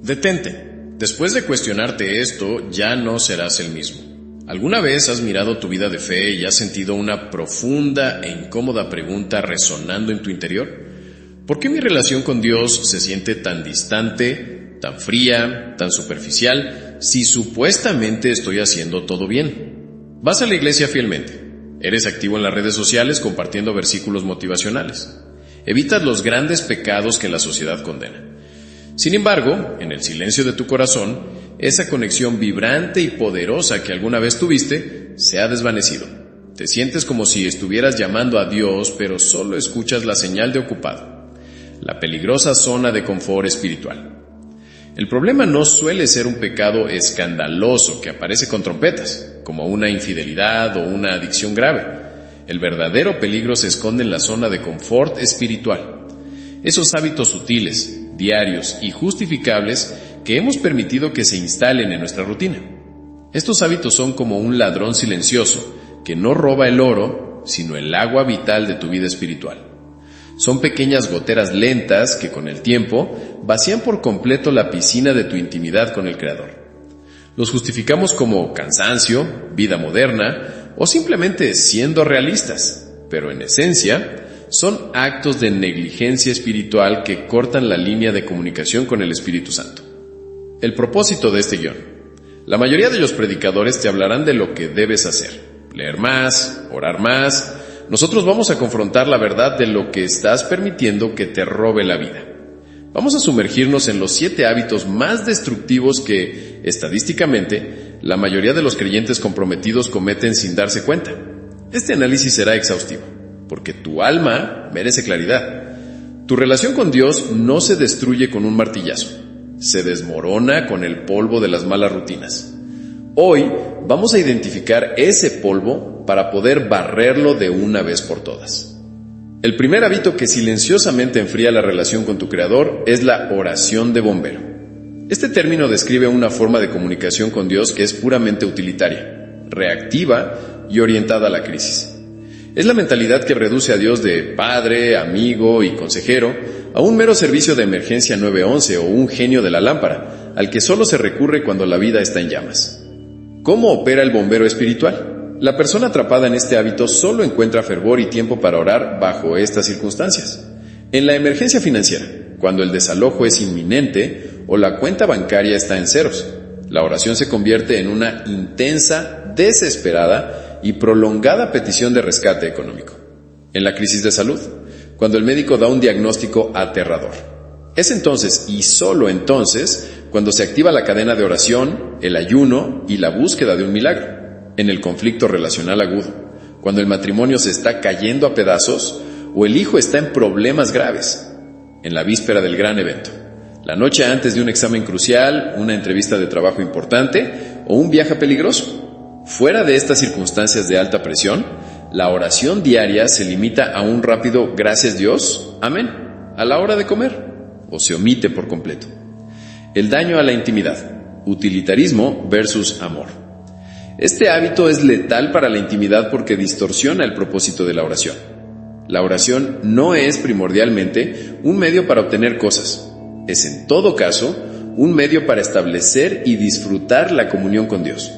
Detente. Después de cuestionarte esto, ya no serás el mismo. ¿Alguna vez has mirado tu vida de fe y has sentido una profunda e incómoda pregunta resonando en tu interior? ¿Por qué mi relación con Dios se siente tan distante, tan fría, tan superficial, si supuestamente estoy haciendo todo bien? Vas a la iglesia fielmente. Eres activo en las redes sociales compartiendo versículos motivacionales. Evitas los grandes pecados que la sociedad condena. Sin embargo, en el silencio de tu corazón, esa conexión vibrante y poderosa que alguna vez tuviste se ha desvanecido. Te sientes como si estuvieras llamando a Dios, pero solo escuchas la señal de ocupado. La peligrosa zona de confort espiritual. El problema no suele ser un pecado escandaloso que aparece con trompetas, como una infidelidad o una adicción grave. El verdadero peligro se esconde en la zona de confort espiritual. Esos hábitos sutiles, diarios y justificables que hemos permitido que se instalen en nuestra rutina. Estos hábitos son como un ladrón silencioso que no roba el oro, sino el agua vital de tu vida espiritual. Son pequeñas goteras lentas que con el tiempo vacían por completo la piscina de tu intimidad con el Creador. Los justificamos como cansancio, vida moderna o simplemente siendo realistas, pero en esencia son actos de negligencia espiritual que cortan la línea de comunicación con el Espíritu Santo. El propósito de este guión. La mayoría de los predicadores te hablarán de lo que debes hacer. Leer más, orar más. Nosotros vamos a confrontar la verdad de lo que estás permitiendo que te robe la vida. Vamos a sumergirnos en los 7 hábitos más destructivos que, estadísticamente, la mayoría de los creyentes comprometidos cometen sin darse cuenta. Este análisis será exhaustivo, porque tu alma merece claridad. Tu relación con Dios no se destruye con un martillazo, se desmorona con el polvo de las malas rutinas. Hoy vamos a identificar ese polvo para poder barrerlo de una vez por todas. El primer hábito que silenciosamente enfría la relación con tu Creador es la oración de bombero. Este término describe una forma de comunicación con Dios que es puramente utilitaria, reactiva y orientada a la crisis. Es la mentalidad que reduce a Dios de padre, amigo y consejero a un mero servicio de emergencia 911 o un genio de la lámpara, al que solo se recurre cuando la vida está en llamas. ¿Cómo opera el bombero espiritual? La persona atrapada en este hábito solo encuentra fervor y tiempo para orar bajo estas circunstancias. En la emergencia financiera, cuando el desalojo es inminente o la cuenta bancaria está en ceros, la oración se convierte en una intensa, desesperada y prolongada petición de rescate económico. En la crisis de salud, cuando el médico da un diagnóstico aterrador. Es entonces, y solo entonces, cuando se activa la cadena de oración, el ayuno y la búsqueda de un milagro. En el conflicto relacional agudo, cuando el matrimonio se está cayendo a pedazos o el hijo está en problemas graves. En la víspera del gran evento, la noche antes de un examen crucial, una entrevista de trabajo importante o un viaje peligroso. Fuera de estas circunstancias de alta presión, la oración diaria se limita a un rápido gracias Dios, amén, a la hora de comer, o se omite por completo. El daño a la intimidad, utilitarismo versus amor. Este hábito es letal para la intimidad porque distorsiona el propósito de la oración. La oración no es primordialmente un medio para obtener cosas. Es en todo caso un medio para establecer y disfrutar la comunión con Dios.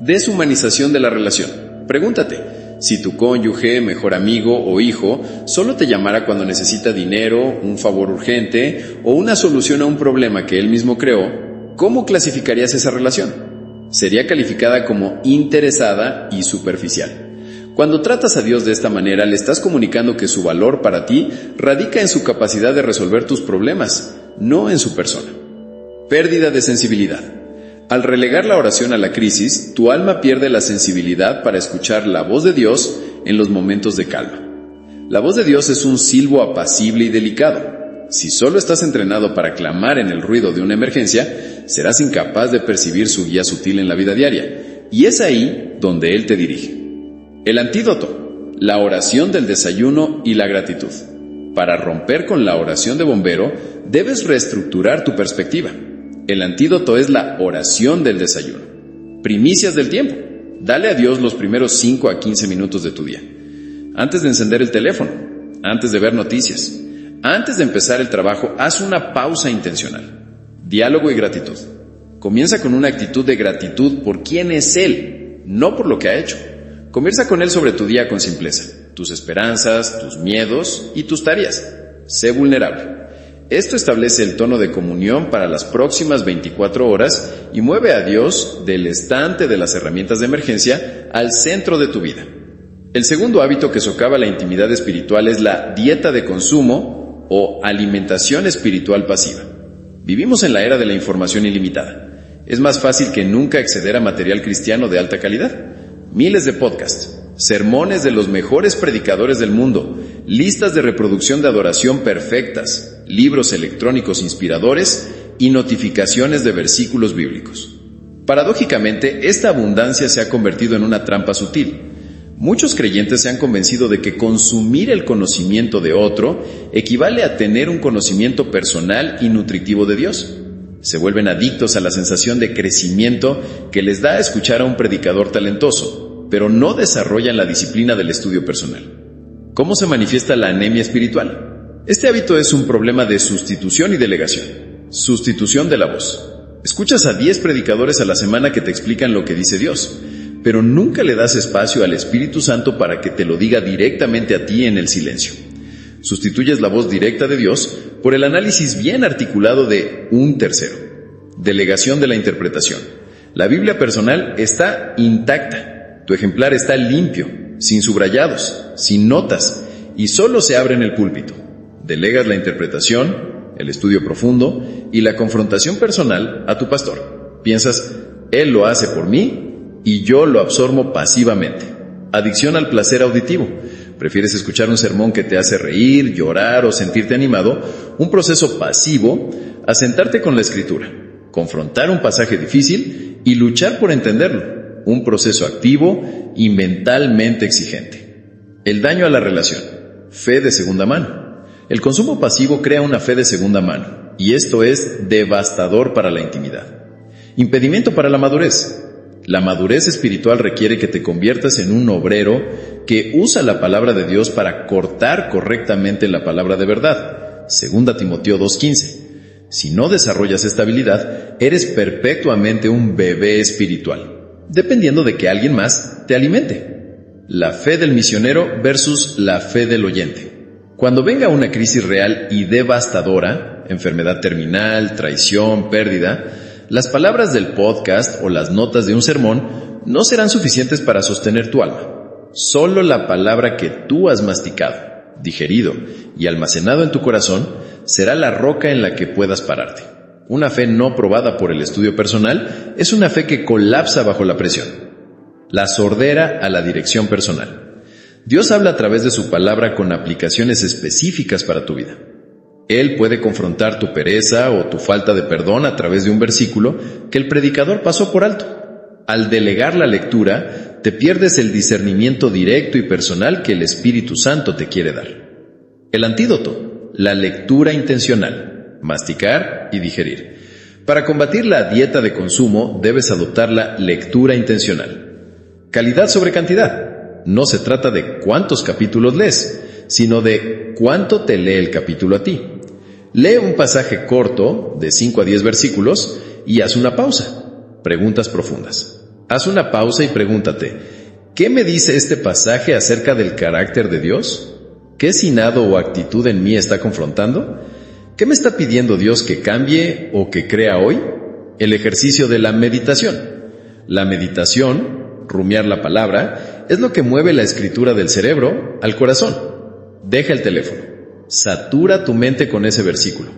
Deshumanización de la relación. Pregúntate, si tu cónyuge, mejor amigo o hijo solo te llamara cuando necesita dinero, un favor urgente o una solución a un problema que él mismo creó, ¿cómo clasificarías esa relación? Sería calificada como interesada y superficial. Cuando tratas a Dios de esta manera, le estás comunicando que su valor para ti radica en su capacidad de resolver tus problemas, no en su persona. Pérdida de sensibilidad. Al relegar la oración a la crisis, tu alma pierde la sensibilidad para escuchar la voz de Dios en los momentos de calma. La voz de Dios es un silbo apacible y delicado. Si solo estás entrenado para clamar en el ruido de una emergencia, serás incapaz de percibir su guía sutil en la vida diaria, y es ahí donde Él te dirige. El antídoto, la oración del desayuno y la gratitud. Para romper con la oración de bombero, debes reestructurar tu perspectiva. El antídoto es la oración del desayuno. Primicias del tiempo. Dale a Dios los primeros 5 a 15 minutos de tu día. Antes de encender el teléfono, antes de ver noticias, antes de empezar el trabajo, haz una pausa intencional. Diálogo y gratitud. Comienza con una actitud de gratitud por quién es Él, no por lo que ha hecho. Conversa con Él sobre tu día con simpleza, tus esperanzas, tus miedos y tus tareas. Sé vulnerable. Esto establece el tono de comunión para las próximas 24 horas y mueve a Dios del estante de las herramientas de emergencia al centro de tu vida. El segundo hábito que socava la intimidad espiritual es la dieta de consumo o alimentación espiritual pasiva. Vivimos en la era de la información ilimitada. Es más fácil que nunca acceder a material cristiano de alta calidad. Miles de podcasts, sermones de los mejores predicadores del mundo, listas de reproducción de adoración perfectas, libros electrónicos inspiradores y notificaciones de versículos bíblicos. Paradójicamente, esta abundancia se ha convertido en una trampa sutil. Muchos creyentes se han convencido de que consumir el conocimiento de otro equivale a tener un conocimiento personal y nutritivo de Dios. Se vuelven adictos a la sensación de crecimiento que les da escuchar a un predicador talentoso, pero no desarrollan la disciplina del estudio personal. ¿Cómo se manifiesta la anemia espiritual? Este hábito es un problema de sustitución y delegación. Sustitución de la voz. Escuchas a 10 predicadores a la semana que te explican lo que dice Dios, pero nunca le das espacio al Espíritu Santo para que te lo diga directamente a ti en el silencio. Sustituyes la voz directa de Dios por el análisis bien articulado de un tercero. Delegación de la interpretación. La Biblia personal está intacta. Tu ejemplar está limpio, sin subrayados, sin notas, y solo se abre en el púlpito. Delegas la interpretación, el estudio profundo y la confrontación personal a tu pastor. Piensas, él lo hace por mí y yo lo absorbo pasivamente. Adicción al placer auditivo. Prefieres escuchar un sermón que te hace reír, llorar o sentirte animado, un proceso pasivo, a sentarte con la Escritura, confrontar un pasaje difícil y luchar por entenderlo, un proceso activo y mentalmente exigente. El daño a la relación. Fe de segunda mano. El consumo pasivo crea una fe de segunda mano, y esto es devastador para la intimidad. Impedimento para la madurez. La madurez espiritual requiere que te conviertas en un obrero que usa la palabra de Dios para cortar correctamente la palabra de verdad. 2 Timoteo 2:15. Si no desarrollas esta habilidad, eres perpetuamente un bebé espiritual, dependiendo de que alguien más te alimente. La fe del misionero versus la fe del oyente. Cuando venga una crisis real y devastadora, enfermedad terminal, traición, pérdida, las palabras del podcast o las notas de un sermón no serán suficientes para sostener tu alma. Solo la palabra que tú has masticado, digerido y almacenado en tu corazón será la roca en la que puedas pararte. Una fe no probada por el estudio personal es una fe que colapsa bajo la presión. La sordera a la dirección personal. Dios habla a través de su palabra con aplicaciones específicas para tu vida. Él puede confrontar tu pereza o tu falta de perdón a través de un versículo que el predicador pasó por alto. Al delegar la lectura, te pierdes el discernimiento directo y personal que el Espíritu Santo te quiere dar. El antídoto, la lectura intencional, masticar y digerir. Para combatir la dieta de consumo, debes adoptar la lectura intencional. Calidad sobre cantidad. No se trata de cuántos capítulos lees, sino de cuánto te lee el capítulo a ti. Lee un pasaje corto, de 5 a 10 versículos, y haz una pausa. Preguntas profundas. Haz una pausa y pregúntate, ¿qué me dice este pasaje acerca del carácter de Dios? ¿Qué sinado o actitud en mí está confrontando? ¿Qué me está pidiendo Dios que cambie o que crea hoy? El ejercicio de la meditación. La meditación, rumiar la palabra, es lo que mueve la escritura del cerebro al corazón. Deja el teléfono. Satura tu mente con ese versículo.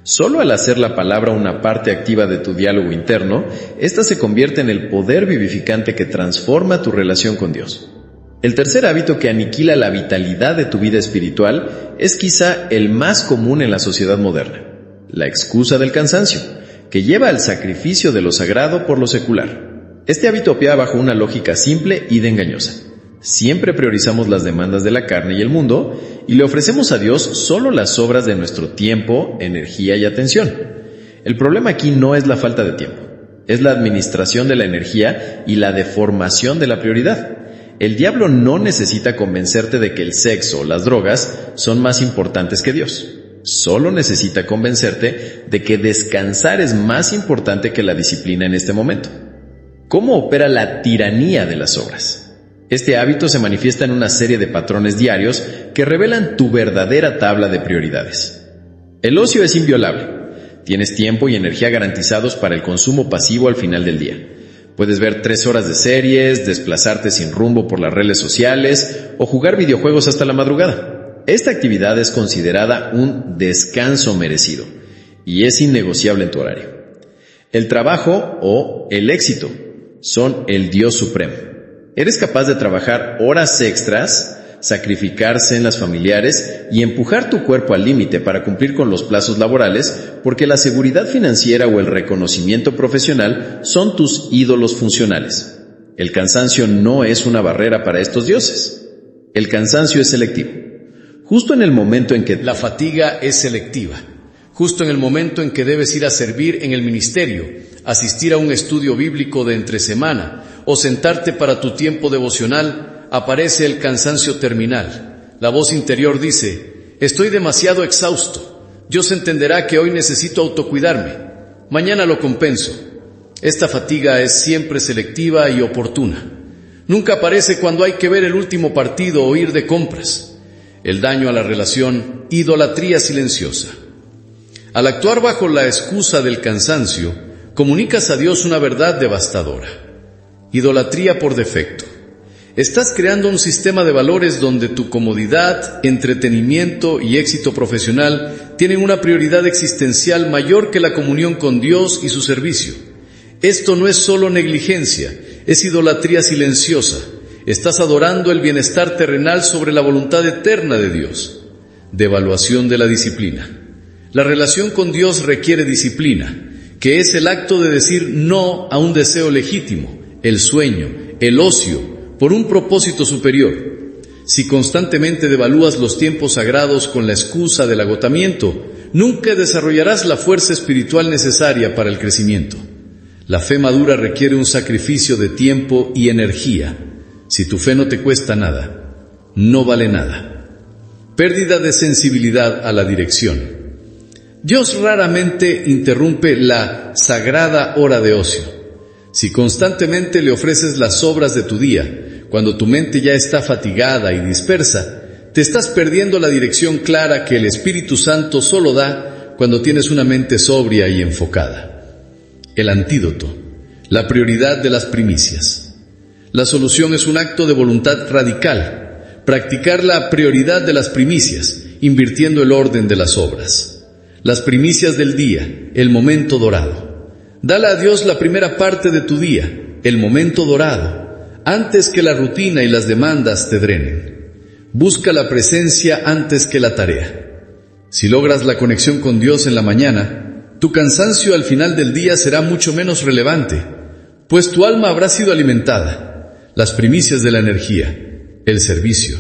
Solo al hacer la palabra una parte activa de tu diálogo interno, ésta se convierte en el poder vivificante que transforma tu relación con Dios. El tercer hábito que aniquila la vitalidad de tu vida espiritual es quizá el más común en la sociedad moderna: la excusa del cansancio, que lleva al sacrificio de lo sagrado por lo secular. Este hábito opera bajo una lógica simple y de engañosa. Siempre priorizamos las demandas de la carne y el mundo y le ofrecemos a Dios solo las obras de nuestro tiempo, energía y atención. El problema aquí no es la falta de tiempo, es la administración de la energía y la deformación de la prioridad. El diablo no necesita convencerte de que el sexo o las drogas son más importantes que Dios. Solo necesita convencerte de que descansar es más importante que la disciplina en este momento. ¿Cómo opera la tiranía de las obras? Este hábito se manifiesta en una serie de patrones diarios que revelan tu verdadera tabla de prioridades. El ocio es inviolable. Tienes tiempo y energía garantizados para el consumo pasivo al final del día. Puedes ver 3 horas de series, desplazarte sin rumbo por las redes sociales o jugar videojuegos hasta la madrugada. Esta actividad es considerada un descanso merecido y es innegociable en tu horario. El trabajo o el éxito son el Dios supremo. Eres capaz de trabajar horas extras, sacrificarse en las familiares y empujar tu cuerpo al límite para cumplir con los plazos laborales porque la seguridad financiera o el reconocimiento profesional son tus ídolos funcionales. El cansancio no es una barrera para estos dioses. El cansancio es selectivo. Justo en el momento en que la fatiga es selectiva, justo en el momento en que debes ir a servir en el ministerio, asistir a un estudio bíblico de entre semana o sentarte para tu tiempo devocional, aparece el cansancio terminal. La voz interior dice: estoy demasiado exhausto. Dios entenderá que hoy necesito autocuidarme. Mañana lo compenso. Esta fatiga es siempre selectiva y oportuna. Nunca aparece cuando hay que ver el último partido o ir de compras. El daño a la relación, idolatría silenciosa. Al actuar bajo la excusa del cansancio, comunicas a Dios una verdad devastadora. Idolatría por defecto. Estás creando un sistema de valores donde tu comodidad, entretenimiento y éxito profesional tienen una prioridad existencial mayor que la comunión con Dios y su servicio. Esto no es solo negligencia, es idolatría silenciosa. Estás adorando el bienestar terrenal sobre la voluntad eterna de Dios. Devaluación de la disciplina. La relación con Dios requiere disciplina, que es el acto de decir no a un deseo legítimo, el sueño, el ocio, por un propósito superior. Si constantemente devalúas los tiempos sagrados con la excusa del agotamiento, nunca desarrollarás la fuerza espiritual necesaria para el crecimiento. La fe madura requiere un sacrificio de tiempo y energía. Si tu fe no te cuesta nada, no vale nada. Pérdida de sensibilidad a la dirección. Dios raramente interrumpe la sagrada hora de ocio. Si constantemente le ofreces las obras de tu día, cuando tu mente ya está fatigada y dispersa, te estás perdiendo la dirección clara que el Espíritu Santo solo da cuando tienes una mente sobria y enfocada. El antídoto, la prioridad de las primicias. La solución es un acto de voluntad radical, practicar la prioridad de las primicias, invirtiendo el orden de las obras. Las primicias del día, el momento dorado. Dale a Dios la primera parte de tu día, el momento dorado, antes que la rutina y las demandas te drenen. Busca la presencia antes que la tarea. Si logras la conexión con Dios en la mañana, tu cansancio al final del día será mucho menos relevante, pues tu alma habrá sido alimentada. Las primicias de la energía, el servicio.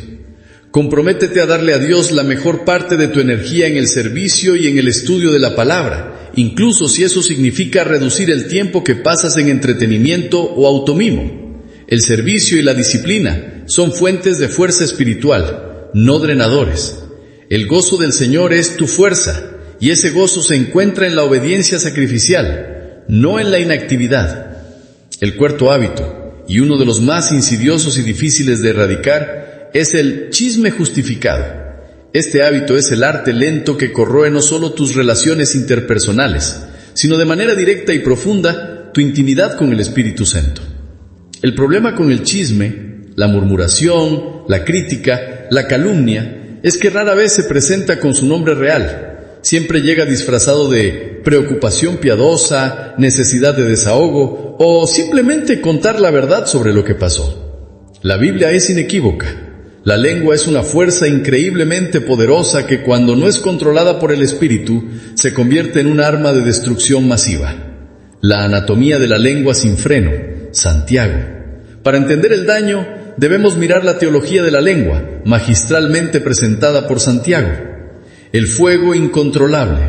Comprométete a darle a Dios la mejor parte de tu energía en el servicio y en el estudio de la palabra, incluso si eso significa reducir el tiempo que pasas en entretenimiento o automimo. El servicio y la disciplina son fuentes de fuerza espiritual, no drenadores. El gozo del Señor es tu fuerza, y ese gozo se encuentra en la obediencia sacrificial, no en la inactividad. El cuarto hábito, y uno de los más insidiosos y difíciles de erradicar, es el chisme justificado. Este hábito es el arte lento que corroe no solo tus relaciones interpersonales, sino de manera directa y profunda tu intimidad con el Espíritu Santo. El problema con el chisme, la murmuración, la crítica, la calumnia, es que rara vez se presenta con su nombre real. Siempre llega disfrazado de preocupación piadosa, necesidad de desahogo o simplemente contar la verdad sobre lo que pasó. La Biblia es inequívoca. La lengua es una fuerza increíblemente poderosa que cuando no es controlada por el Espíritu, se convierte en un arma de destrucción masiva. La anatomía de la lengua sin freno, Santiago. Para entender el daño, debemos mirar la teología de la lengua, magistralmente presentada por Santiago. El fuego incontrolable.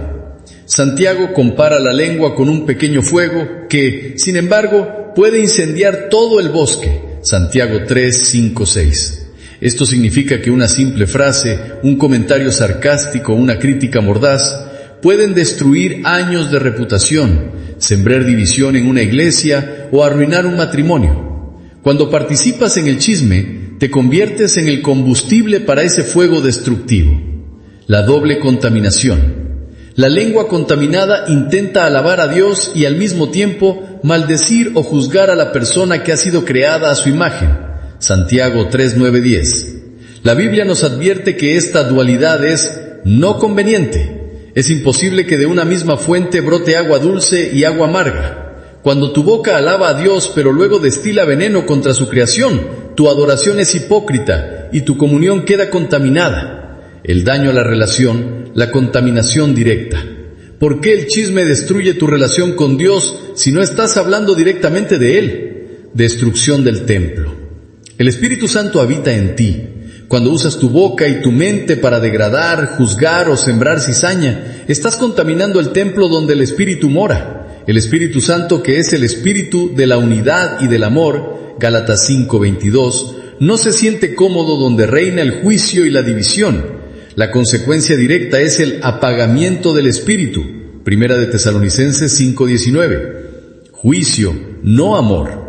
Santiago compara la lengua con un pequeño fuego que, sin embargo, puede incendiar todo el bosque. Santiago 3, 5, 6. Esto significa que una simple frase, un comentario sarcástico, una crítica mordaz, pueden destruir años de reputación, sembrar división en una iglesia o arruinar un matrimonio. Cuando participas en el chisme, te conviertes en el combustible para ese fuego destructivo. La doble contaminación. La lengua contaminada intenta alabar a Dios y al mismo tiempo maldecir o juzgar a la persona que ha sido creada a su imagen. Santiago 3:9-10. La Biblia nos advierte que esta dualidad es no conveniente. Es imposible que de una misma fuente brote agua dulce y agua amarga. Cuando tu boca alaba a Dios pero luego destila veneno contra su creación, tu adoración es hipócrita y tu comunión queda contaminada. El daño a la relación, la contaminación directa. ¿Por qué el chisme destruye tu relación con Dios si no estás hablando directamente de Él? Destrucción del templo. El Espíritu Santo habita en ti. Cuando usas tu boca y tu mente para degradar, juzgar o sembrar cizaña, estás contaminando el templo donde el Espíritu mora. El Espíritu Santo, que es el Espíritu de la unidad y del amor, Gálatas 5:22, no se siente cómodo donde reina el juicio y la división. La consecuencia directa es el apagamiento del Espíritu, Primera de Tesalonicenses 5:19. Juicio, no amor.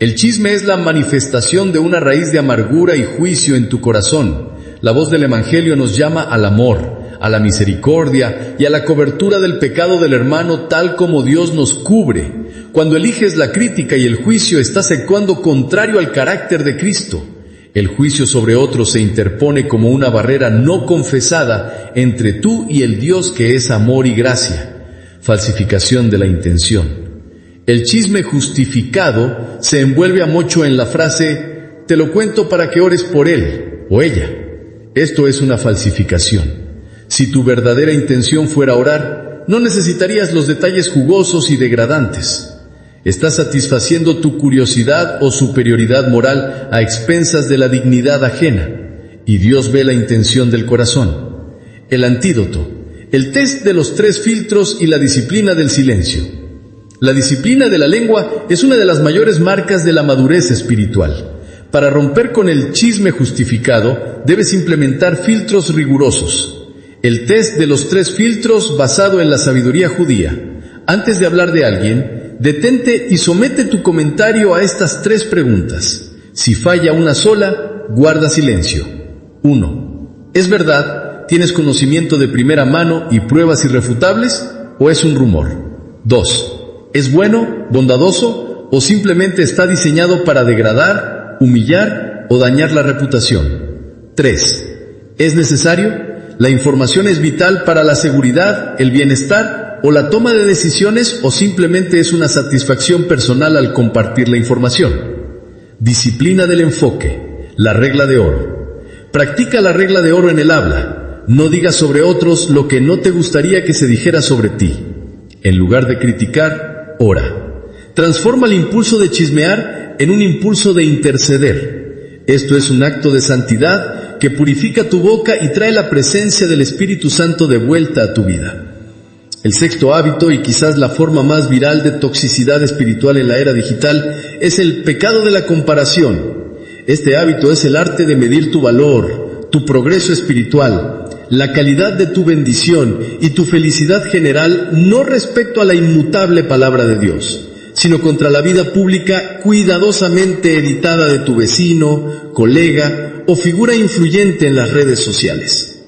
El chisme es la manifestación de una raíz de amargura y juicio en tu corazón. La voz del Evangelio nos llama al amor, a la misericordia y a la cobertura del pecado del hermano tal como Dios nos cubre. Cuando eliges la crítica y el juicio, estás actuando contrario al carácter de Cristo. El juicio sobre otros se interpone como una barrera no confesada entre tú y el Dios que es amor y gracia. Falsificación de la intención. El chisme justificado se envuelve a mucho en la frase, te lo cuento para que ores por él o ella. Esto es una falsificación. Si tu verdadera intención fuera orar, no necesitarías los detalles jugosos y degradantes. Estás satisfaciendo tu curiosidad o superioridad moral a expensas de la dignidad ajena, y Dios ve la intención del corazón. El antídoto, el test de los 3 filtros y la disciplina del silencio. La disciplina de la lengua es una de las mayores marcas de la madurez espiritual. Para romper con el chisme justificado, debes implementar filtros rigurosos. El test de los 3 filtros basado en la sabiduría judía. Antes de hablar de alguien, detente y somete tu comentario a estas 3 preguntas. Si falla una sola, guarda silencio. 1. ¿Es verdad? ¿Tienes conocimiento de primera mano y pruebas irrefutables? ¿O es un rumor? 2. ¿Es bueno, bondadoso o simplemente está diseñado para degradar, humillar o dañar la reputación? 3. ¿Es necesario? ¿La información es vital para la seguridad, el bienestar o la toma de decisiones o simplemente es una satisfacción personal al compartir la información? Disciplina del enfoque, la regla de oro. Practica la regla de oro en el habla. No digas sobre otros lo que no te gustaría que se dijera sobre ti. En lugar de criticar, ora. Transforma el impulso de chismear en un impulso de interceder. Esto es un acto de santidad que purifica tu boca y trae la presencia del Espíritu Santo de vuelta a tu vida. El 6º hábito, y quizás la forma más viral de toxicidad espiritual en la era digital, es el pecado de la comparación. Este hábito es el arte de medir tu valor, tu progreso espiritual, la calidad de tu bendición y tu felicidad general no respecto a la inmutable palabra de Dios, sino contra la vida pública cuidadosamente editada de tu vecino, colega o figura influyente en las redes sociales.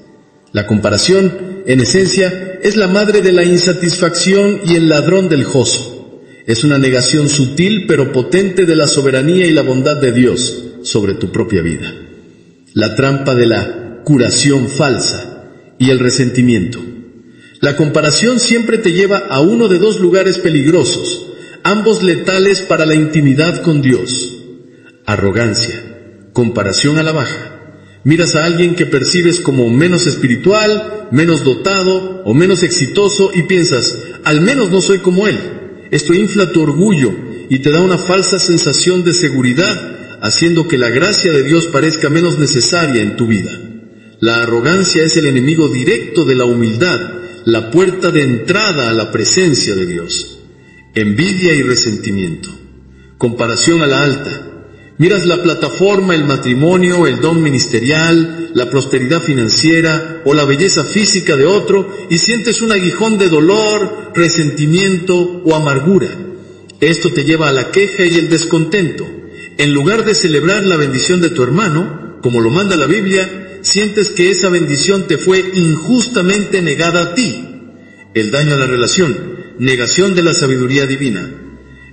La comparación, en esencia, es la madre de la insatisfacción y el ladrón del gozo. Es una negación sutil pero potente de la soberanía y la bondad de Dios sobre tu propia vida. La trampa de la curación falsa y el resentimiento. La comparación siempre te lleva a uno de 2 lugares peligrosos, ambos letales para la intimidad con Dios. Arrogancia, comparación a la baja. Miras a alguien que percibes como menos espiritual, menos dotado o menos exitoso y piensas, al menos no soy como él. Esto infla tu orgullo y te da una falsa sensación de seguridad, haciendo que la gracia de Dios parezca menos necesaria en tu vida. La arrogancia es el enemigo directo de la humildad, la puerta de entrada a la presencia de Dios. Envidia y resentimiento. Comparación a la alta. Miras la plataforma, el matrimonio, el don ministerial, la prosperidad financiera o la belleza física de otro y sientes un aguijón de dolor, resentimiento o amargura. Esto te lleva a la queja y el descontento. En lugar de celebrar la bendición de tu hermano, como lo manda la Biblia, sientes que esa bendición te fue injustamente negada a ti. El daño a la relación, negación de la sabiduría divina.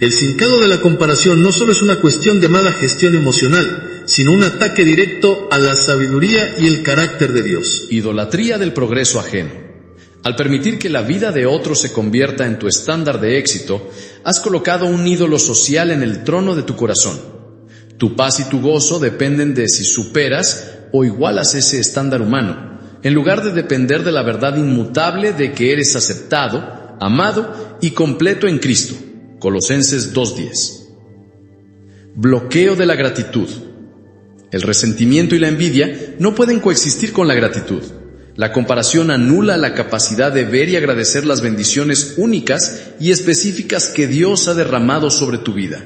El sincado de la comparación no solo es una cuestión de mala gestión emocional, sino un ataque directo a la sabiduría y el carácter de Dios. Idolatría del progreso ajeno. Al permitir que la vida de otro se convierta en tu estándar de éxito, has colocado un ídolo social en el trono de tu corazón. Tu paz y tu gozo dependen de si superas o igualas ese estándar humano, en lugar de depender de la verdad inmutable de que eres aceptado, amado y completo en Cristo. Colosenses 2:10. Bloqueo de la gratitud. El resentimiento y la envidia no pueden coexistir con la gratitud. La comparación anula la capacidad de ver y agradecer las bendiciones únicas y específicas que Dios ha derramado sobre tu vida.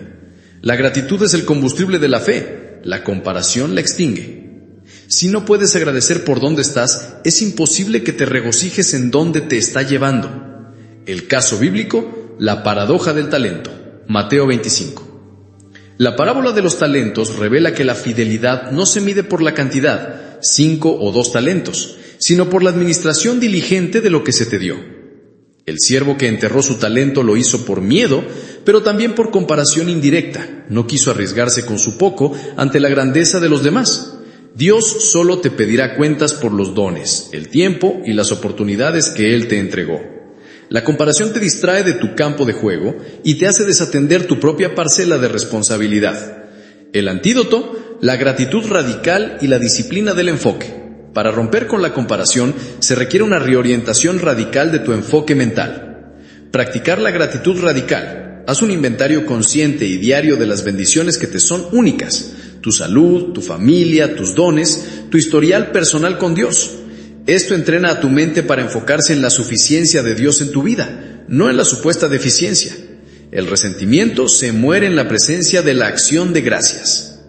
La gratitud es el combustible de la fe, la comparación la extingue. Si no puedes agradecer por dónde estás, es imposible que te regocijes en dónde te está llevando. El caso bíblico, la paradoja del talento. Mateo 25. La parábola de los talentos revela que la fidelidad no se mide por la cantidad, 5 o 2 talentos, sino por la administración diligente de lo que se te dio. El siervo que enterró su talento lo hizo por miedo, pero también por comparación indirecta. No quiso arriesgarse con su poco ante la grandeza de los demás. Dios solo te pedirá cuentas por los dones, el tiempo y las oportunidades que Él te entregó. La comparación te distrae de tu campo de juego y te hace desatender tu propia parcela de responsabilidad. El antídoto, la gratitud radical y la disciplina del enfoque. Para romper con la comparación se requiere una reorientación radical de tu enfoque mental. Practicar la gratitud radical. Haz un inventario consciente y diario de las bendiciones que te son únicas. Tu salud, tu familia, tus dones, tu historial personal con Dios. Esto entrena a tu mente para enfocarse en la suficiencia de Dios en tu vida, no en la supuesta deficiencia. El resentimiento se muere en la presencia de la acción de gracias.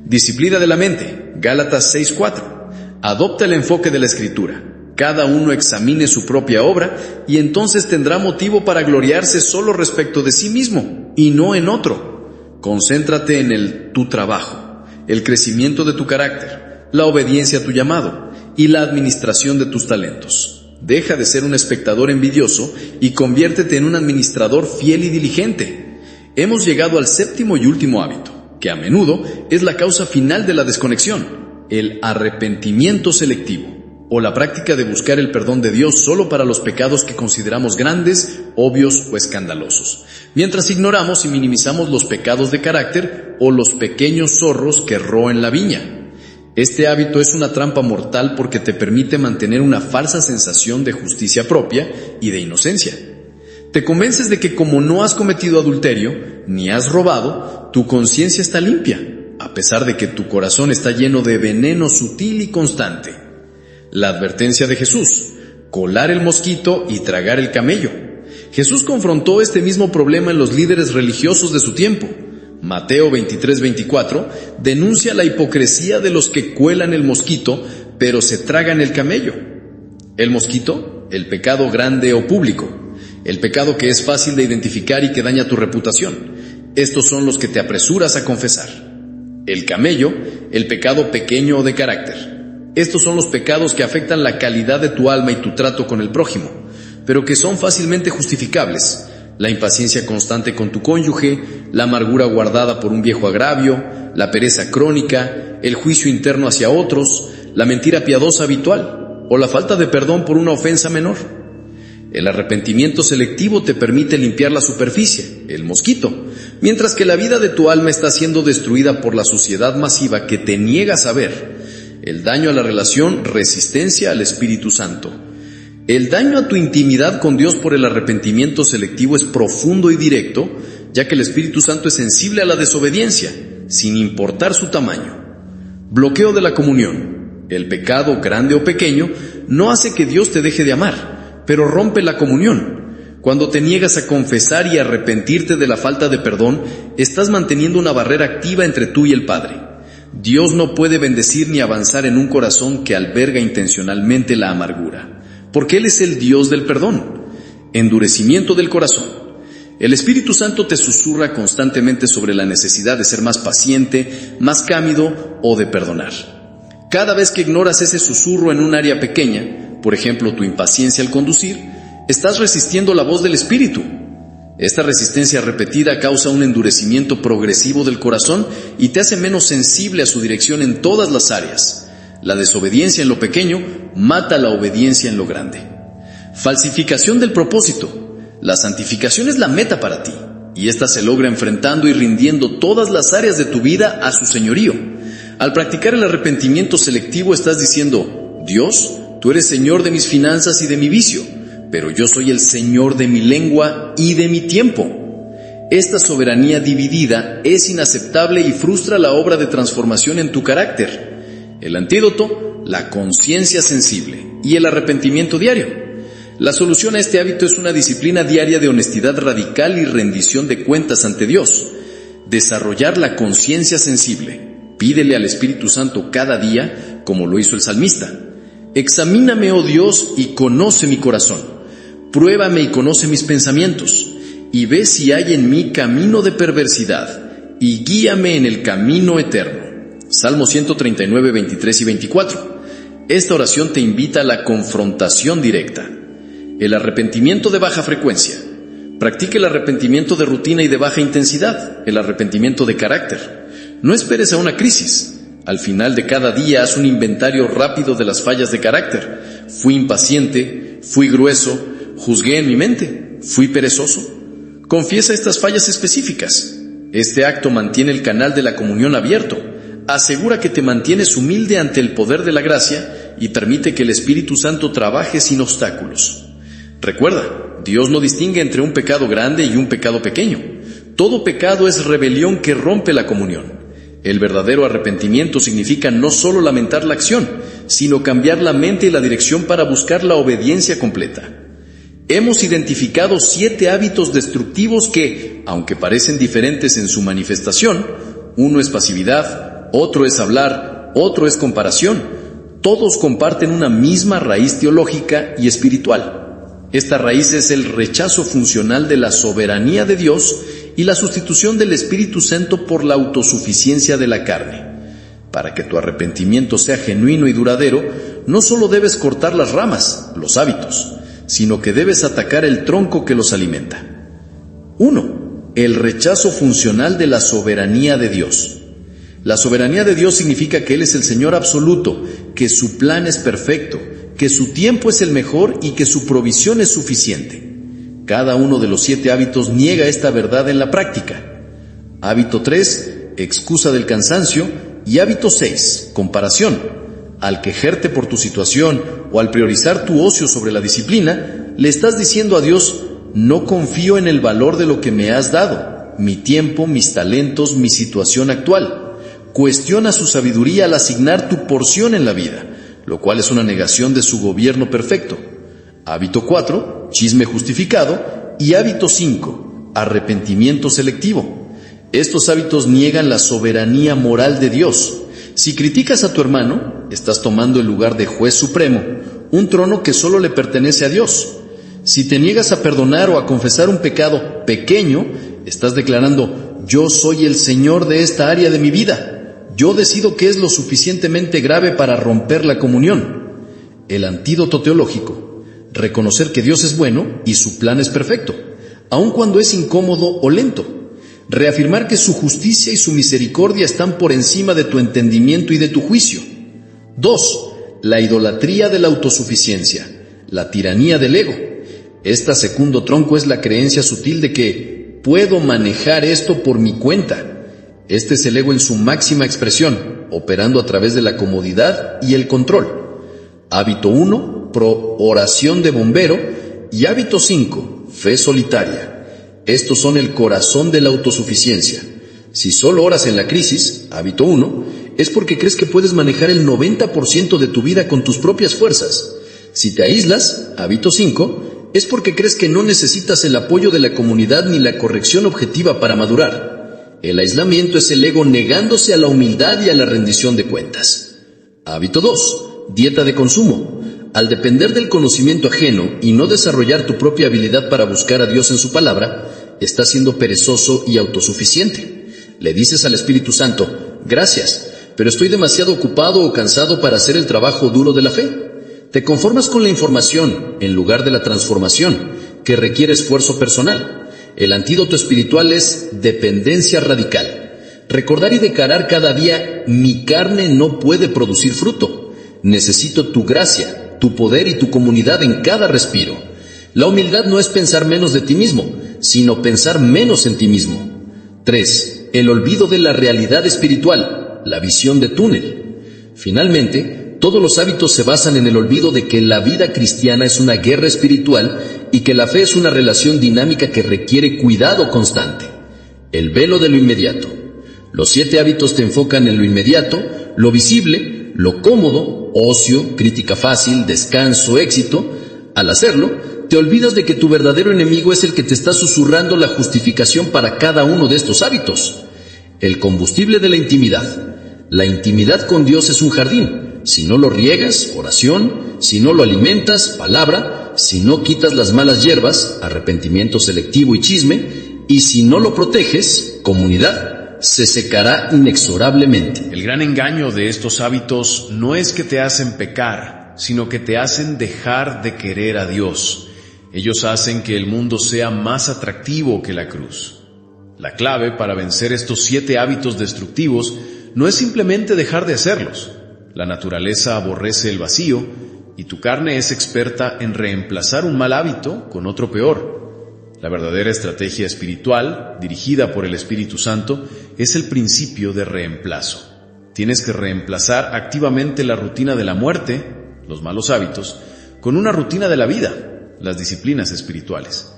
Disciplina de la mente, Gálatas 6:4. Adopta el enfoque de la Escritura. Cada uno examine su propia obra y entonces tendrá motivo para gloriarse solo respecto de sí mismo y no en otro. Concéntrate en tu trabajo, el crecimiento de tu carácter, la obediencia a tu llamado y la administración de tus talentos. Deja de ser un espectador envidioso y conviértete en un administrador fiel y diligente. Hemos llegado al 7º y último hábito, que a menudo es la causa final de la desconexión, el arrepentimiento selectivo, o la práctica de buscar el perdón de Dios solo para los pecados que consideramos grandes, obvios o escandalosos, mientras ignoramos y minimizamos los pecados de carácter o los pequeños zorros que roen la viña. Este hábito es una trampa mortal porque te permite mantener una falsa sensación de justicia propia y de inocencia. Te convences de que como no has cometido adulterio, ni has robado, tu conciencia está limpia, a pesar de que tu corazón está lleno de veneno sutil y constante. La advertencia de Jesús: colar el mosquito y tragar el camello. Jesús confrontó este mismo problema en los líderes religiosos de su tiempo. Mateo 23:24 denuncia la hipocresía de los que cuelan el mosquito, pero se tragan el camello. El mosquito, el pecado grande o público, el pecado que es fácil de identificar y que daña tu reputación. Estos son los que te apresuras a confesar. El camello, el pecado pequeño o de carácter. Estos son los pecados que afectan la calidad de tu alma y tu trato con el prójimo, pero que son fácilmente justificables. La impaciencia constante con tu cónyuge, la amargura guardada por un viejo agravio, la pereza crónica, el juicio interno hacia otros, la mentira piadosa habitual o la falta de perdón por una ofensa menor. El arrepentimiento selectivo te permite limpiar la superficie, el mosquito, mientras que la vida de tu alma está siendo destruida por la suciedad masiva que te niegas a ver. El daño a la relación, resistencia al Espíritu Santo. El daño a tu intimidad con Dios por el arrepentimiento selectivo es profundo y directo, ya que el Espíritu Santo es sensible a la desobediencia, sin importar su tamaño. Bloqueo de la comunión. El pecado, grande o pequeño, no hace que Dios te deje de amar, pero rompe la comunión. Cuando te niegas a confesar y arrepentirte de la falta de perdón, estás manteniendo una barrera activa entre tú y el Padre. Dios no puede bendecir ni avanzar en un corazón que alberga intencionalmente la amargura, porque Él es el Dios del perdón. Endurecimiento del corazón. El Espíritu Santo te susurra constantemente sobre la necesidad de ser más paciente, más cálido o de perdonar. Cada vez que ignoras ese susurro en un área pequeña, por ejemplo tu impaciencia al conducir, estás resistiendo la voz del Espíritu. Esta resistencia repetida causa un endurecimiento progresivo del corazón y te hace menos sensible a su dirección en todas las áreas. La desobediencia en lo pequeño mata la obediencia en lo grande. Falsificación del propósito. La santificación es la meta para ti, y esta se logra enfrentando y rindiendo todas las áreas de tu vida a su señorío. Al practicar el arrepentimiento selectivo estás diciendo: Dios, tú eres Señor de mis finanzas y de mi vicio, pero yo soy el Señor de mi lengua y de mi tiempo. Esta soberanía dividida es inaceptable y frustra la obra de transformación en tu carácter. El antídoto: la conciencia sensible y el arrepentimiento diario. La solución a este hábito es una disciplina diaria de honestidad radical y rendición de cuentas ante Dios. Desarrollar la conciencia sensible. Pídele al Espíritu Santo cada día, como lo hizo el salmista: examíname, oh Dios, y conoce mi corazón. Pruébame y conoce mis pensamientos, y ve si hay en mí camino de perversidad, y guíame en el camino eterno. Salmo 139, 23 y 24. Esta oración te invita a la confrontación directa. El arrepentimiento de baja frecuencia. Practica el arrepentimiento de rutina y de baja intensidad, el arrepentimiento de carácter. No esperes a una crisis. Al final de cada día haz un inventario rápido de las fallas de carácter. Fui impaciente, fui grueso, juzgué en mi mente, fui perezoso. Confiesa estas fallas específicas. Este acto mantiene el canal de la comunión abierto. Asegura que te mantienes humilde ante el poder de la gracia y permite que el Espíritu Santo trabaje sin obstáculos. Recuerda, Dios no distingue entre un pecado grande y un pecado pequeño. Todo pecado es rebelión que rompe la comunión. El verdadero arrepentimiento significa no solo lamentar la acción, sino cambiar la mente y la dirección para buscar la obediencia completa. Hemos identificado 7 hábitos destructivos que, aunque parecen diferentes en su manifestación, uno es pasividad, otro es hablar, otro es comparación, todos comparten una misma raíz teológica y espiritual. Esta raíz es el rechazo funcional de la soberanía de Dios y la sustitución del Espíritu Santo por la autosuficiencia de la carne. Para que tu arrepentimiento sea genuino y duradero, no solo debes cortar las ramas, los hábitos, sino que debes atacar el tronco que los alimenta. 1. El rechazo funcional de la soberanía de Dios. La soberanía de Dios significa que Él es el Señor absoluto, que su plan es perfecto, que su tiempo es el mejor y que su provisión es suficiente. Cada uno de los 7 hábitos niega esta verdad en la práctica. Hábito 3, excusa del cansancio, y hábito 6, comparación. Al quejarte por tu situación o al priorizar tu ocio sobre la disciplina, le estás diciendo a Dios: no confío en el valor de lo que me has dado, mi tiempo, mis talentos, mi situación actual. Cuestiona su sabiduría al asignar tu porción en la vida, lo cual es una negación de su gobierno perfecto. Hábito 4, chisme justificado, y hábito 5, arrepentimiento selectivo. Estos hábitos niegan la soberanía moral de Dios. Si criticas a tu hermano, estás tomando el lugar de juez supremo, un trono que solo le pertenece a Dios. Si te niegas a perdonar o a confesar un pecado pequeño, estás declarando: yo soy el Señor de esta área de mi vida. Yo decido qué es lo suficientemente grave para romper la comunión. El antídoto teológico: reconocer que Dios es bueno y su plan es perfecto, aun cuando es incómodo o lento. Reafirmar que su justicia y su misericordia están por encima de tu entendimiento y de tu juicio. 2. La idolatría de la autosuficiencia, la tiranía del ego. Esta segundo tronco es la creencia sutil de que puedo manejar esto por mi cuenta. Este es el ego en su máxima expresión, operando a través de la comodidad y el control. Hábito 1, oración de bombero, y hábito 5, fe solitaria. Estos son el corazón de la autosuficiencia. Si solo oras en la crisis, hábito 1, es porque crees que puedes manejar el 90% de tu vida con tus propias fuerzas. Si te aíslas, hábito 5, es porque crees que no necesitas el apoyo de la comunidad ni la corrección objetiva para madurar. El aislamiento es el ego negándose a la humildad y a la rendición de cuentas. Hábito 2. Dieta de consumo. Al depender del conocimiento ajeno y no desarrollar tu propia habilidad para buscar a Dios en su palabra, estás siendo perezoso y autosuficiente. Le dices al Espíritu Santo, gracias, pero estoy demasiado ocupado o cansado para hacer el trabajo duro de la fe. Te conformas con la información en lugar de la transformación, que requiere esfuerzo personal. El antídoto espiritual es dependencia radical. Recordar y declarar cada día, mi carne no puede producir fruto. Necesito tu gracia, tu poder y tu comunidad en cada respiro. La humildad no es pensar menos de ti mismo, sino pensar menos en ti mismo. 3. El olvido de la realidad espiritual, la visión de túnel. Finalmente, todos los hábitos se basan en el olvido de que la vida cristiana es una guerra espiritual y que la fe es una relación dinámica que requiere cuidado constante. El velo de lo inmediato. Los 7 hábitos te enfocan en lo inmediato, lo visible, lo cómodo, ocio, crítica fácil, descanso, éxito. Al hacerlo, te olvidas de que tu verdadero enemigo es el que te está susurrando la justificación para cada uno de estos hábitos. El combustible de la intimidad. La intimidad con Dios es un jardín. Si no lo riegas, oración; si no lo alimentas, palabra; si no quitas las malas hierbas, arrepentimiento selectivo y chisme; y si no lo proteges, comunidad, se secará inexorablemente. El gran engaño de estos hábitos no es que te hacen pecar, sino que te hacen dejar de querer a Dios. Ellos hacen que el mundo sea más atractivo que la cruz. La clave para vencer estos 7 hábitos destructivos no es simplemente dejar de hacerlos. La naturaleza aborrece el vacío y tu carne es experta en reemplazar un mal hábito con otro peor. La verdadera estrategia espiritual, dirigida por el Espíritu Santo, es el principio de reemplazo. Tienes que reemplazar activamente la rutina de la muerte, los malos hábitos, con una rutina de la vida, las disciplinas espirituales.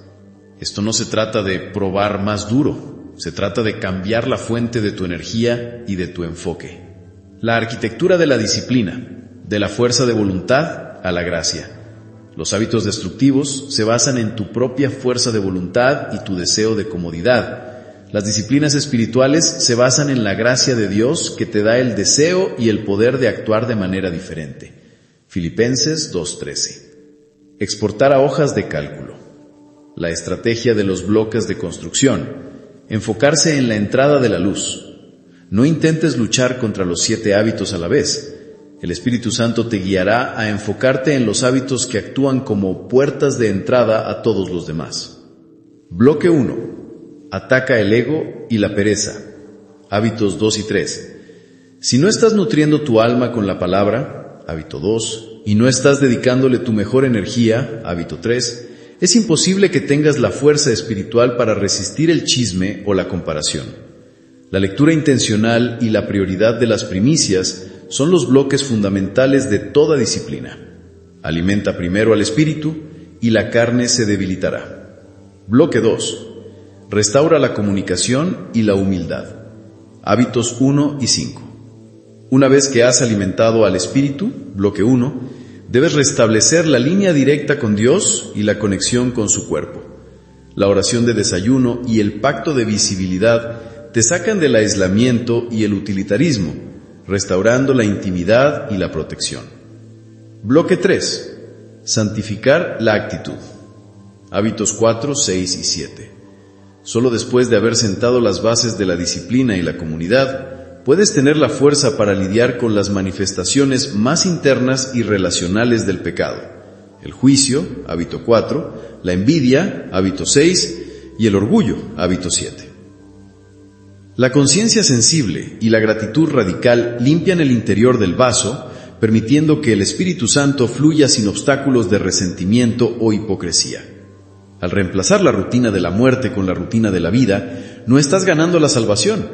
Esto no se trata de probar más duro, se trata de cambiar la fuente de tu energía y de tu enfoque. La arquitectura de la disciplina, de la fuerza de voluntad a la gracia. Los hábitos destructivos se basan en tu propia fuerza de voluntad y tu deseo de comodidad. Las disciplinas espirituales se basan en la gracia de Dios que te da el deseo y el poder de actuar de manera diferente. Filipenses 2:13. Exportar a hojas de cálculo. La estrategia de los bloques de construcción. Enfocarse en la entrada de la luz. No intentes luchar contra los 7 hábitos a la vez. El Espíritu Santo te guiará a enfocarte en los hábitos que actúan como puertas de entrada a todos los demás. Bloque 1. Ataca el ego y la pereza. Hábitos 2 y 3. Si no estás nutriendo tu alma con la palabra, hábito 2, y no estás dedicándole tu mejor energía, hábito 3, es imposible que tengas la fuerza espiritual para resistir el chisme o la comparación. La lectura intencional y la prioridad de las primicias son los bloques fundamentales de toda disciplina. Alimenta primero al espíritu y la carne se debilitará. Bloque 2. Restaura la comunicación y la humildad. Hábitos 1 y 5. Una vez que has alimentado al espíritu, bloque 1, debes restablecer la línea directa con Dios y la conexión con su cuerpo. La oración de desayuno y el pacto de visibilidad te sacan del aislamiento y el utilitarismo, restaurando la intimidad y la protección. Bloque 3. Santificar la actitud. Hábitos 4, 6 y 7. Solo después de haber sentado las bases de la disciplina y la comunidad, puedes tener la fuerza para lidiar con las manifestaciones más internas y relacionales del pecado. El juicio, hábito 4, la envidia, hábito 6, y el orgullo, hábito 7. La conciencia sensible y la gratitud radical limpian el interior del vaso, permitiendo que el Espíritu Santo fluya sin obstáculos de resentimiento o hipocresía. Al reemplazar la rutina de la muerte con la rutina de la vida, no estás ganando la salvación.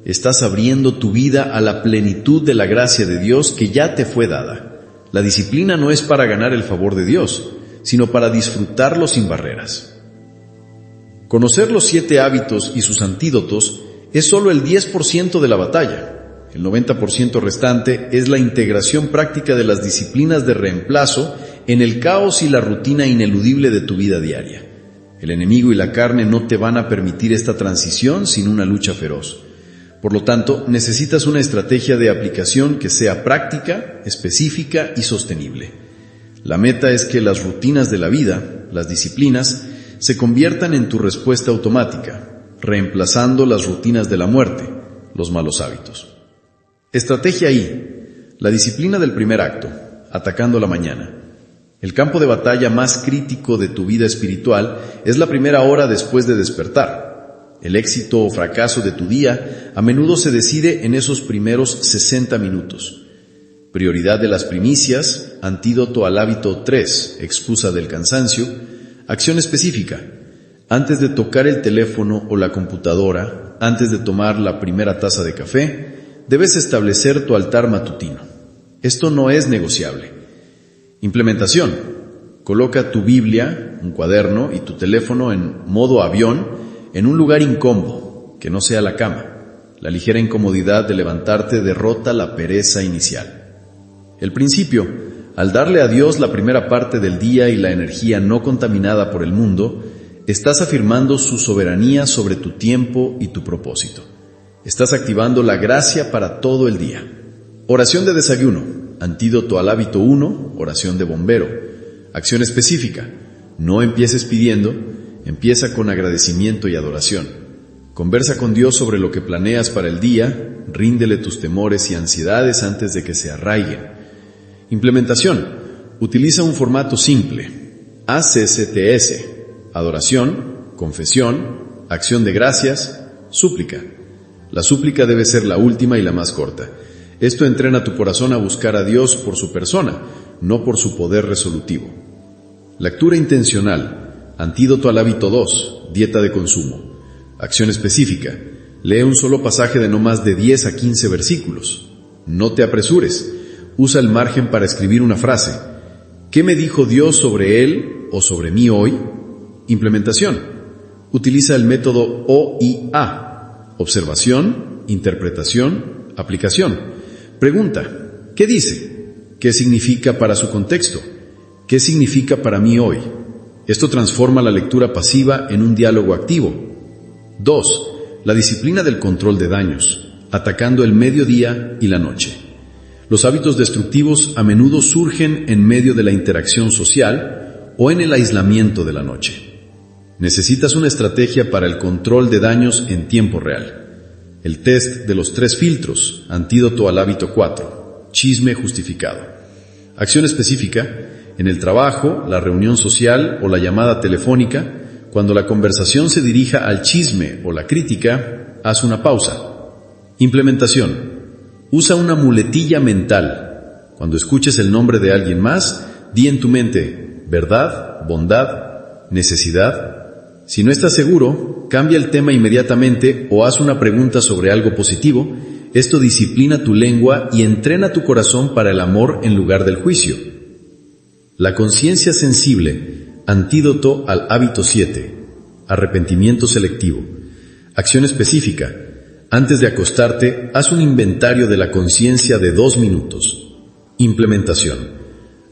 Estás abriendo tu vida a la plenitud de la gracia de Dios que ya te fue dada. La disciplina no es para ganar el favor de Dios, sino para disfrutarlo sin barreras. Conocer los 7 hábitos y sus antídotos es solo el 10% de la batalla. El 90% restante es la integración práctica de las disciplinas de reemplazo en el caos y la rutina ineludible de tu vida diaria. El enemigo y la carne no te van a permitir esta transición sin una lucha feroz. Por lo tanto, necesitas una estrategia de aplicación que sea práctica, específica y sostenible. La meta es que las rutinas de la vida, las disciplinas, se conviertan en tu respuesta automática, reemplazando las rutinas de la muerte, los malos hábitos. Estrategia I. La disciplina del primer acto, atacando la mañana. El campo de batalla más crítico de tu vida espiritual es la primera hora después de despertar. El éxito o fracaso de tu día a menudo se decide en esos primeros 60 minutos. Prioridad de las primicias, antídoto al hábito 3, excusa del cansancio. Acción específica. Antes de tocar el teléfono o la computadora, antes de tomar la primera taza de café, debes establecer tu altar matutino. Esto no es negociable. Implementación. Coloca tu Biblia, un cuaderno y tu teléfono en modo avión en un lugar incómodo, que no sea la cama. La ligera incomodidad de levantarte derrota la pereza inicial. El principio. Al darle a Dios la primera parte del día y la energía no contaminada por el mundo, estás afirmando su soberanía sobre tu tiempo y tu propósito. Estás activando la gracia para todo el día. Oración de desayuno, antídoto al hábito 1, oración de bombero. Acción específica. No empieces pidiendo, empieza con agradecimiento y adoración. Conversa con Dios sobre lo que planeas para el día, ríndele tus temores y ansiedades antes de que se arraiguen. Implementación. Utiliza un formato simple. ACCTS. Adoración, confesión, acción de gracias, súplica. La súplica debe ser la última y la más corta. Esto entrena tu corazón a buscar a Dios por su persona, no por su poder resolutivo. Lectura intencional. Antídoto al hábito 2, dieta de consumo. Acción específica. Lee un solo pasaje de no más de 10 a 15 versículos. No te apresures. Usa el margen para escribir una frase. ¿Qué me dijo Dios sobre él o sobre mí hoy? Implementación. Utiliza el método OIA. Observación, interpretación, aplicación. Pregunta. ¿Qué dice? ¿Qué significa para su contexto? ¿Qué significa para mí hoy? Esto transforma la lectura pasiva en un diálogo activo. 2. La disciplina del control de daños, atacando el mediodía y la noche. Los hábitos destructivos a menudo surgen en medio de la interacción social o en el aislamiento de la noche. Necesitas una estrategia para el control de daños en tiempo real. El test de los 3 filtros, antídoto al hábito 4, chisme justificado. Acción específica, en el trabajo, la reunión social o la llamada telefónica, cuando la conversación se dirija al chisme o la crítica, haz una pausa. Implementación. Usa una muletilla mental. Cuando escuches el nombre de alguien más, di en tu mente, verdad, bondad, necesidad. Si no estás seguro, cambia el tema inmediatamente o haz una pregunta sobre algo positivo. Esto disciplina tu lengua y entrena tu corazón para el amor en lugar del juicio. La conciencia sensible, antídoto al hábito 7, arrepentimiento selectivo. Acción específica. Antes de acostarte, haz un inventario de la conciencia de 2 minutos. Implementación.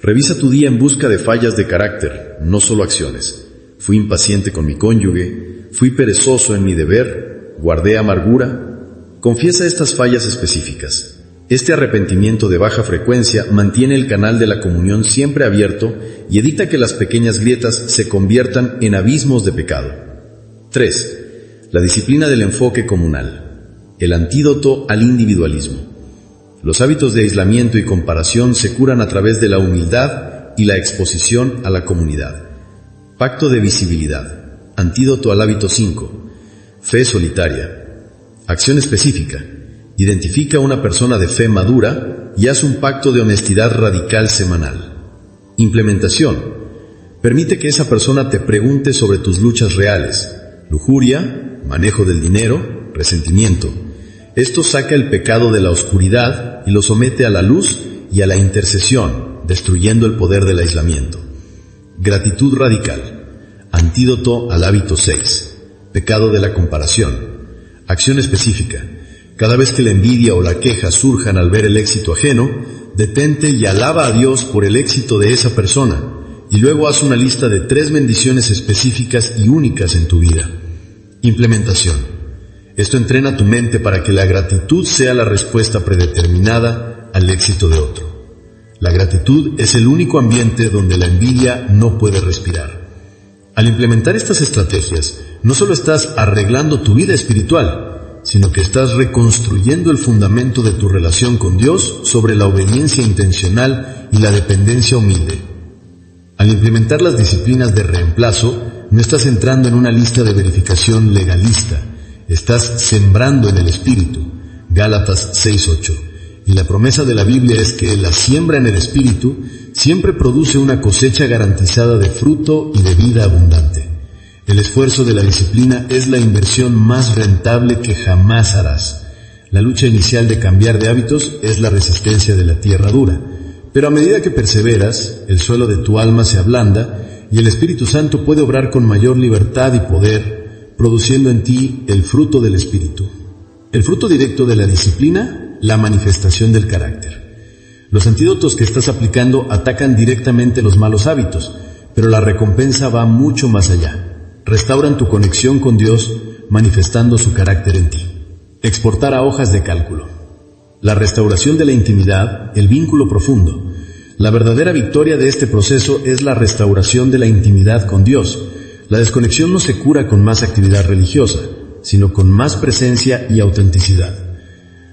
Revisa tu día en busca de fallas de carácter, no solo acciones. Fui impaciente con mi cónyuge, fui perezoso en mi deber, guardé amargura. Confiesa estas fallas específicas. Este arrepentimiento de baja frecuencia mantiene el canal de la comunión siempre abierto y evita que las pequeñas grietas se conviertan en abismos de pecado. 3. La disciplina del enfoque comunal. El antídoto al individualismo. Los hábitos de aislamiento y comparación se curan a través de la humildad y la exposición a la comunidad. Pacto de visibilidad. Antídoto al hábito 5. Fe solitaria. Acción específica. Identifica a una persona de fe madura y haz un pacto de honestidad radical semanal. Implementación. Permite que esa persona te pregunte sobre tus luchas reales. Lujuria, manejo del dinero, resentimiento. Esto saca el pecado de la oscuridad y lo somete a la luz y a la intercesión, destruyendo el poder del aislamiento. Gratitud radical. Antídoto al hábito 6. Pecado de la comparación. Acción específica. Cada vez que la envidia o la queja surjan al ver el éxito ajeno, detente y alaba a Dios por el éxito de esa persona, y luego haz una lista de 3 bendiciones específicas y únicas en tu vida. Implementación. Esto entrena tu mente para que la gratitud sea la respuesta predeterminada al éxito de otro. La gratitud es el único ambiente donde la envidia no puede respirar. Al implementar estas estrategias, no solo estás arreglando tu vida espiritual, sino que estás reconstruyendo el fundamento de tu relación con Dios sobre la obediencia intencional y la dependencia humilde. Al implementar las disciplinas de reemplazo, no estás entrando en una lista de verificación legalista, estás sembrando en el Espíritu. Gálatas 6:8. Y la promesa de la Biblia es que la siembra en el Espíritu siempre produce una cosecha garantizada de fruto y de vida abundante. El esfuerzo de la disciplina es la inversión más rentable que jamás harás. La lucha inicial de cambiar de hábitos es la resistencia de la tierra dura, pero a medida que perseveras, el suelo de tu alma se ablanda y el Espíritu Santo puede obrar con mayor libertad y poder, produciendo en ti el fruto del Espíritu. El fruto directo de la disciplina, la manifestación del carácter. Los antídotos que estás aplicando atacan directamente los malos hábitos, pero la recompensa va mucho más allá. Restauran tu conexión con Dios, manifestando su carácter en ti. Exportar a hojas de cálculo. La restauración de la intimidad, el vínculo profundo. La verdadera victoria de este proceso es la restauración de la intimidad con Dios. La desconexión no se cura con más actividad religiosa, sino con más presencia y autenticidad.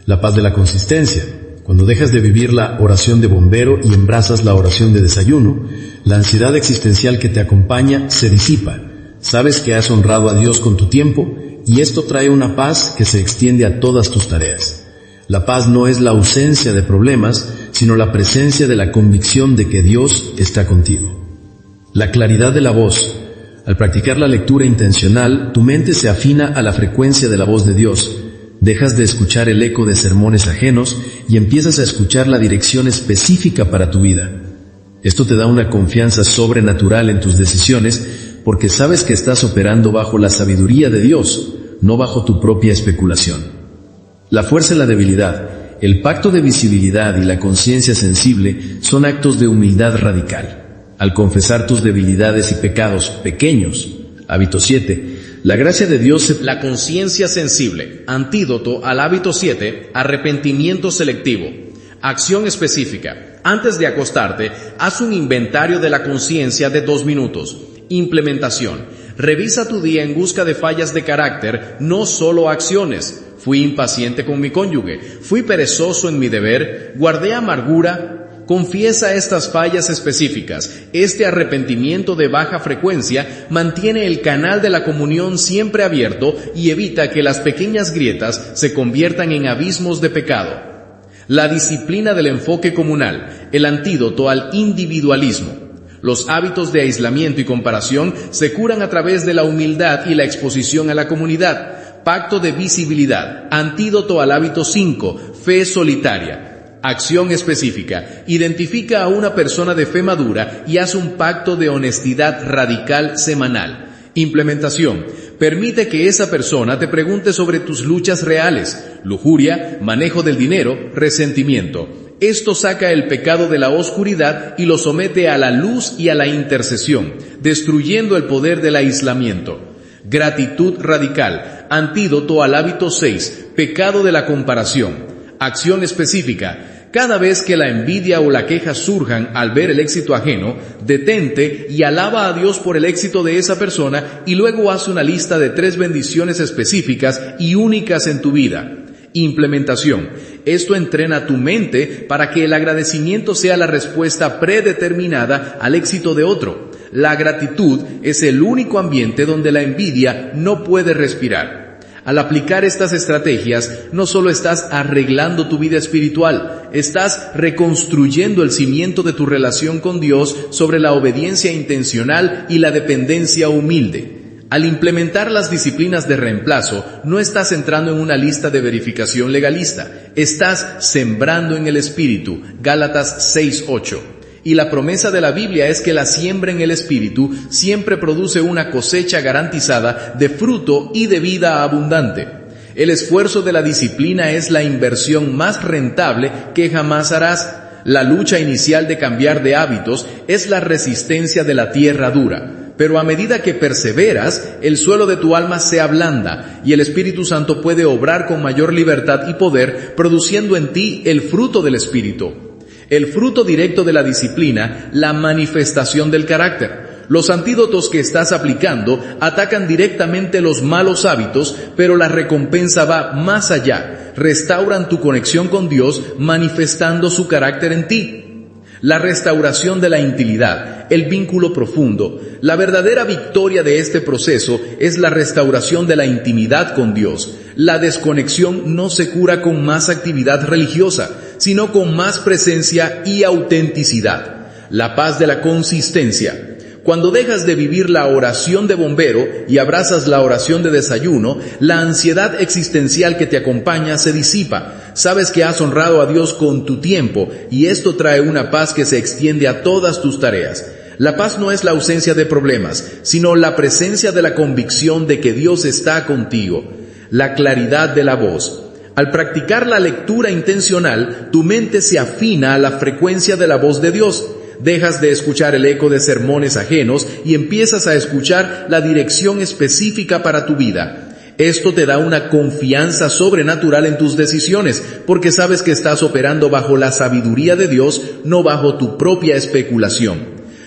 La paz de la consistencia. Cuando dejas de vivir la oración de bombero y embrazas la oración de desayuno, la ansiedad existencial que te acompaña se disipa. Sabes que has honrado a Dios con tu tiempo y esto trae una paz que se extiende a todas tus tareas. La paz no es la ausencia de problemas, sino la presencia de la convicción de que Dios está contigo. La claridad de la voz. Al practicar la lectura intencional, tu mente se afina a la frecuencia de la voz de Dios. Dejas de escuchar el eco de sermones ajenos y empiezas a escuchar la dirección específica para tu vida. Esto te da una confianza sobrenatural en tus decisiones porque sabes que estás operando bajo la sabiduría de Dios, no bajo tu propia especulación. La fuerza y la debilidad, el pacto de visibilidad y la conciencia sensible son actos de humildad radical. Al confesar tus debilidades y pecados pequeños, hábito 7, la gracia de Dios. La conciencia sensible, antídoto al hábito 7, arrepentimiento selectivo. Acción específica. Antes de acostarte, haz un inventario de la conciencia de 2 minutos. Implementación. Revisa tu día en busca de fallas de carácter, no solo acciones. Fui impaciente con mi cónyuge, fui perezoso en mi deber, guardé amargura. Confiesa estas fallas específicas. Este arrepentimiento de baja frecuencia mantiene el canal de la comunión siempre abierto y evita que las pequeñas grietas se conviertan en abismos de pecado. La disciplina del enfoque comunal, el antídoto al individualismo. Los hábitos de aislamiento y comparación se curan a través de la humildad y la exposición a la comunidad. Pacto de visibilidad, antídoto al hábito 5, fe solitaria. Acción específica. Identifica a una persona de fe madura y haz un pacto de honestidad radical semanal. Implementación. Permite que esa persona te pregunte sobre tus luchas reales, lujuria, manejo del dinero, resentimiento. Esto saca el pecado de la oscuridad y lo somete a la luz y a la intercesión, destruyendo el poder del aislamiento. Gratitud radical. Antídoto al hábito 6, pecado de la comparación. Acción específica. Cada vez que la envidia o la queja surjan al ver el éxito ajeno, detente y alaba a Dios por el éxito de esa persona y luego haz una lista de 3 bendiciones específicas y únicas en tu vida. Implementación. Esto entrena tu mente para que el agradecimiento sea la respuesta predeterminada al éxito de otro. La gratitud es el único ambiente donde la envidia no puede respirar. Al aplicar estas estrategias, no solo estás arreglando tu vida espiritual, estás reconstruyendo el cimiento de tu relación con Dios sobre la obediencia intencional y la dependencia humilde. Al implementar las disciplinas de reemplazo, no estás entrando en una lista de verificación legalista, estás sembrando en el Espíritu. Gálatas 6:8. Y la promesa de la Biblia es que la siembra en el Espíritu siempre produce una cosecha garantizada de fruto y de vida abundante. El esfuerzo de la disciplina es la inversión más rentable que jamás harás. La lucha inicial de cambiar de hábitos es la resistencia de la tierra dura, pero a medida que perseveras, el suelo de tu alma se ablanda y el Espíritu Santo puede obrar con mayor libertad y poder, produciendo en ti el fruto del Espíritu. El fruto directo de la disciplina, la manifestación del carácter. Los antídotos que estás aplicando atacan directamente los malos hábitos, pero la recompensa va más allá. Restauran tu conexión con Dios, manifestando su carácter en ti. La restauración de la intimidad, el vínculo profundo. La verdadera victoria de este proceso es la restauración de la intimidad con Dios. La desconexión no se cura con más actividad religiosa, sino con más presencia y autenticidad. La paz de la consistencia. Cuando dejas de vivir la oración de bombero y abrazas la oración de desayuno, la ansiedad existencial que te acompaña se disipa. Sabes que has honrado a Dios con tu tiempo y esto trae una paz que se extiende a todas tus tareas. La paz no es la ausencia de problemas, sino la presencia de la convicción de que Dios está contigo. La claridad de la voz. Al practicar la lectura intencional, tu mente se afina a la frecuencia de la voz de Dios. Dejas de escuchar el eco de sermones ajenos y empiezas a escuchar la dirección específica para tu vida. Esto te da una confianza sobrenatural en tus decisiones, porque sabes que estás operando bajo la sabiduría de Dios, no bajo tu propia especulación.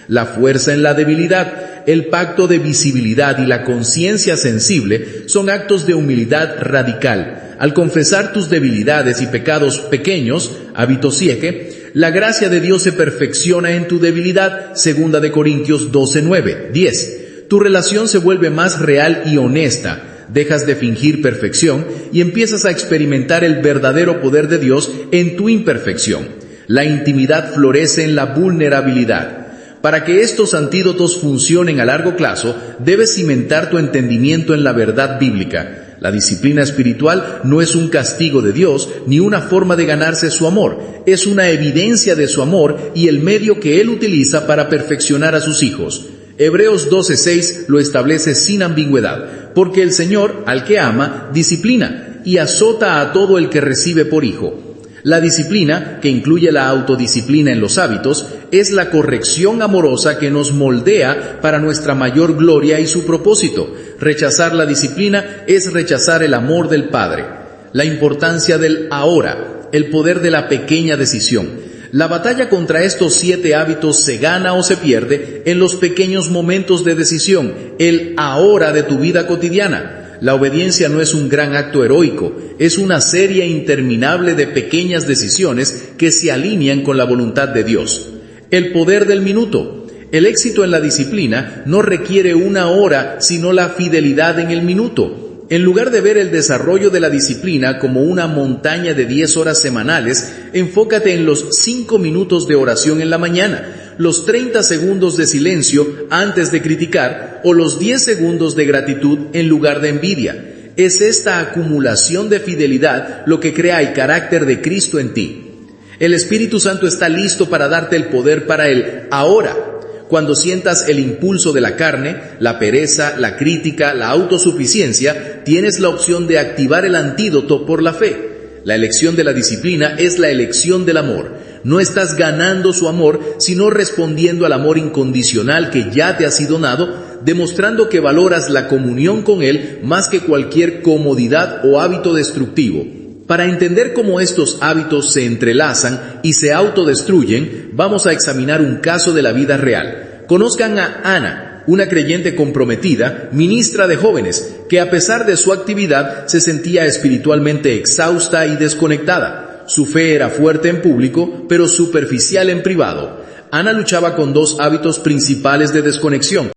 La fuerza en la debilidad, el pacto de visibilidad y la conciencia sensible son actos de humildad radical. Al confesar tus debilidades y pecados pequeños, hábito 7, la gracia de Dios se perfecciona en tu debilidad, 2 Corintios 12:9, 10. Tu relación se vuelve más real y honesta, dejas de fingir perfección y empiezas a experimentar el verdadero poder de Dios en tu imperfección. La intimidad florece en la vulnerabilidad. Para que estos antídotos funcionen a largo plazo, debes cimentar tu entendimiento en la verdad bíblica. La disciplina espiritual no es un castigo de Dios ni una forma de ganarse su amor, es una evidencia de su amor y el medio que Él utiliza para perfeccionar a sus hijos. Hebreos 12:6 lo establece sin ambigüedad, porque el Señor, al que ama, disciplina y azota a todo el que recibe por hijo. La disciplina, que incluye la autodisciplina en los hábitos, es la corrección amorosa que nos moldea para nuestra mayor gloria y su propósito. Rechazar la disciplina es rechazar el amor del Padre. La importancia del ahora, el poder de la pequeña decisión. La batalla contra estos 7 hábitos se gana o se pierde en los pequeños momentos de decisión, el ahora de tu vida cotidiana. La obediencia no es un gran acto heroico, es una serie interminable de pequeñas decisiones que se alinean con la voluntad de Dios. El poder del minuto. El éxito en la disciplina no requiere una hora, sino la fidelidad en el minuto. En lugar de ver el desarrollo de la disciplina como una montaña de 10 horas semanales, enfócate en los 5 minutos de oración en la mañana, los 30 segundos de silencio antes de criticar o los 10 segundos de gratitud en lugar de envidia. Es esta acumulación de fidelidad lo que crea el carácter de Cristo en ti. El Espíritu Santo está listo para darte el poder para el ahora. Cuando sientas el impulso de la carne, la pereza, la crítica, la autosuficiencia, tienes la opción de activar el antídoto por la fe. La elección de la disciplina es la elección del amor. No estás ganando su amor, sino respondiendo al amor incondicional que ya te ha sido dado, demostrando que valoras la comunión con Él más que cualquier comodidad o hábito destructivo. Para entender cómo estos hábitos se entrelazan y se autodestruyen, vamos a examinar un caso de la vida real. Conozcan a Ana, una creyente comprometida, ministra de jóvenes, que a pesar de su actividad se sentía espiritualmente exhausta y desconectada. Su fe era fuerte en público, pero superficial en privado. Ana luchaba con 2 hábitos principales de desconexión.